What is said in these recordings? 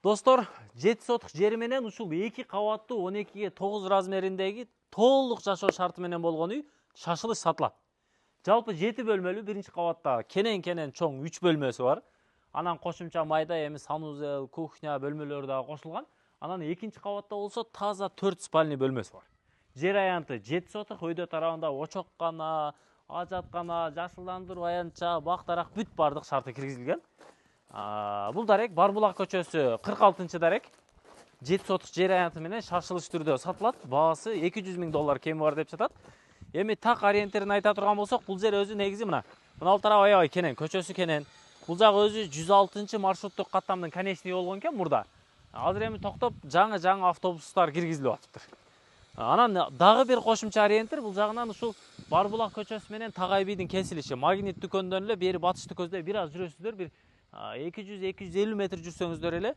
Достор, 7 сотық жері менен ушул 2 кабаттуу 12ге 9 размериндеги толук жашоо шарты менен болгон үй шашылыш сатылат. Жалпы 7 бөлмөлүү биринчи кабатта кенен чоң 3 бөлмөсү бар. Анан кошумча майда эми санузел, кухня бөлмөлөрү дагы кошулган. Анан экинчи кабатта болсо таза 4 спальный бөлмөсү бар. Жер аянты 7 сотық, өйдө тарабында очоккана, ажаткана, жашылдандыруу аянтча, бак дарак бүт бардык шарты киргизилген. Бул дарек Барбулак көчөсү 46 дарек. 7 сотық жер аянты менен шашылыш түрдө сатылат. Баасы $200,000 кеми бар деп жатат. Эми так ориентирин айта турган болсок, бул жер өзү негизи мына тарап аябай кенен, көчөсү кенен. Бул жагы өзү 106 маршруттук каттамдын конечный болгон экен мурда. Азыр эми токтоп жаңы автобустар киргизилип атыптыр. Анан дагы бир кошумча ориентир бул жагынан ушул Барбулак көчөсү менен Tagay бийдин кесилиши. Магнит дүкөндөн эле бери батышты көздөй бир аз жүрөсүздөр, бир 200-250 метр жүрсөңүздөр эле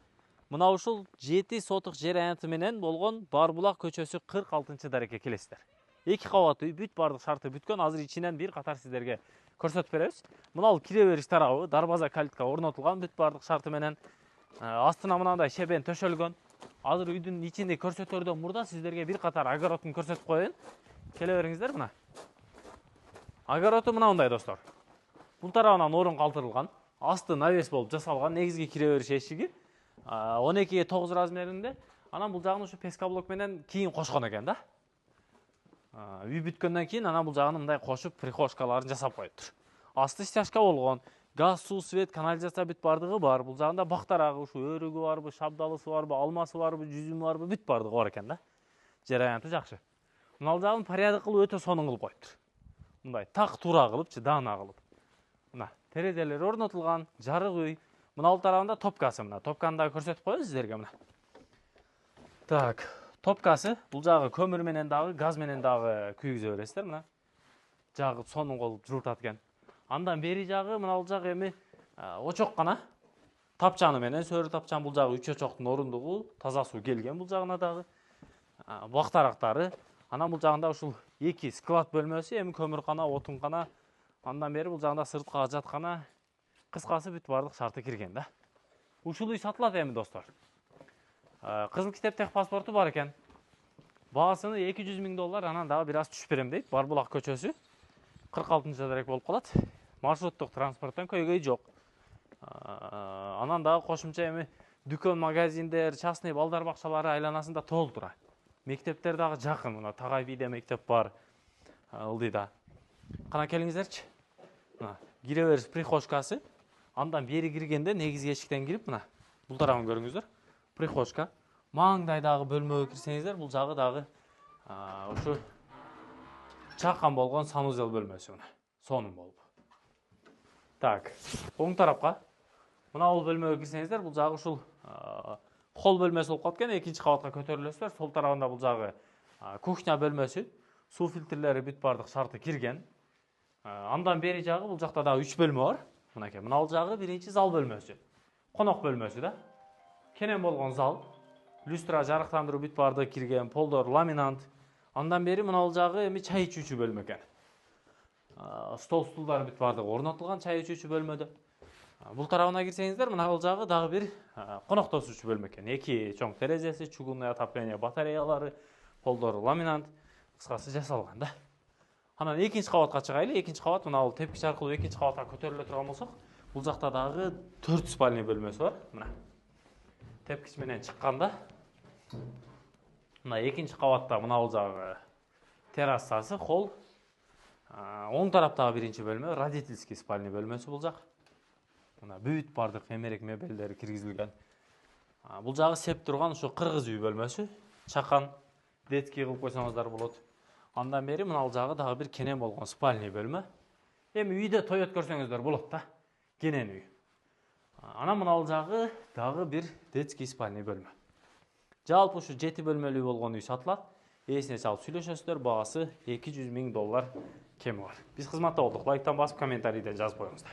мына ушул 7 сотық жер аянты менен болгон Барбулак көчөсү 46 дарекке келесиздер. 2 кабат үй, бүт бардык шарты бүткөн. Азыр ичинен бир катар сиздерге көрсөтүп беребиз. Мына бул кире бериш тарабы, дарбаза калитка орнотулган, бүт бардык шарты менен. Астына мындай шебен төшөлгөн. Азыр үйдүн ичинде көрсөтөрдөн мурда сиздерге бир катар огородун көрсөтүп коеюн. Келе бериңиздер мына. Огороду мындай достор. Бул тарабынан орун калтырылган. Асты навес болуп жасалган, негизги кире бериш эшиги 12ге 9 размеринде. Анан бул жагын ушу пескаблок менен кийин кошкон экен да. Үй бүткөндөн кийин анан бул жагын мындай кошуп прихожкаларын жасап коюптур. Асты стяжка болгон, газ, суу, свет, канализация бүт бардыгы бар. Бул жагында бактарагы, ушу өрүгү барбы, шабдалысы барбы, алмасы барбы, жүзүмү барбы, бүт бардыгы бар экен да. Жер аянты жакшы. Мына жагын порядок кылып өтө сонун кылып коюптур. Мындай так туура кылыпчы, даана кылып. Мына терезелер орнотулган, жарык үй. Мына бул тарабында топкасы, мына топканы да көрсөтүп коебуз сиздерге мына. Так, топкасы бул жагы көмүр менен дагы, газ менен дагы күйгүзө бересиздер мына. Жагы сонун кылып жууртат экен. Андан бери жагы мына бул жагы эми очоккана. Тапчаны менен сөрү тапчан, бул жагы 3 очоктун орундугу, таза суу келген бул жагына дагы. Бактарактары. Анан бул жагында ушул 2 склад бөлмөсү, эми көмүркана, отункана. Андан бери бул жагында сыртка жаткана, кыскасы бүт бардык шарты кирген да. Ушул үй сатылат эми достор. Кызыл китеп техпаспорту бар экен. Баасыны $200,000, анан дагы бир аз түшүп берем дейт. Барбулак көчөсү 46 дарек болуп калат. Маршруттук транспорттон көйгөй жок. Анан дагы кошумча эми дүкөн, магазиндер, частный балдар бакчалары айланасында толтура. Мектептер дагы жакын, мына Tagay бийде мектеп бар. Ылдыйда. Кана келиңиздерчи. Мына кире бериш прихожкасы. Андан бери киргенде негизги эшиктен кирип мына бул тарабын көрүңүздөр. Прихожка. Маңдайдагы бөлмөгө кирсеңиздер, бул жагы дагы ушу чакан болгон санузел бөлмөсү мына. Сонун болуп. Так, оң тарапка. Мына бул бөлмөгө кирсеңиздер, бул жагы ушул холл бөлмөсү болуп калат экен. Экинчи кабатка көтөрүлөсүздөр. Сол тарабында бул жагы кухня бөлмөсү. Суу фильтрлери бүт бардык шарты кирген. Андан бери жагы бул жакта дагы 3 бөлмө бар. Мынакей, мына бул жагы биринчи зал бөлмөсү. Конок бөлмөсү да. Кенен болгон зал. Люстра, жарыктандыруу бүт бардык кирген, полдор, ламинант. Андан бери мына бул жагы эми чай ичүүчү бөлмө экен. Стол, стулдар бүт бардык орнотулган чай ичүүчү бөлмөдө. Бул тарабына кирсеңиздер, мына бул жагы дагы бир коноктошуучу бөлмө экен. 2 чоң терезеси, чугунный отопление батареялары, полдор, ламинант. Кыскасы жасалган да. Анан экинчи кабатка чыгайлы. Экинчи кабат мына бул тепкич аркылуу экинчи кабатка көтөрүлө турган болсок, бул жакта дагы 4 спальный бөлмөсү бар. Мына. Тепкич менен чыкканда мына экинчи кабатта мына бул жагы террасасы, холл. Оң тараптагы биринчи бөлмө родительский спальный бөлмөсү бул жак. Мына бүт бардык эмерек мебелдери киргизилген. Бул жагы сеп турган ушу кыргыз үй бөлмөсү. Чакан детский кылып койсоңуздар болот. Андан бери мына бул жагы дагы бир кенен болгон спальный бөлмө. Эми үйдө тоет көрсөңүздөр болот да. Кенен үй. Анан мына бул жагы дагы бир детский спальный бөлмө. Жалпы ушу 7 бөлмөлүү болгон үй сатылат. Эсине салып сүйлөшөсүздөр, баасы $200,000 кеми бар. Биз кызматта болдук. Лайктан басып, комментарийден жазып коюңуздар.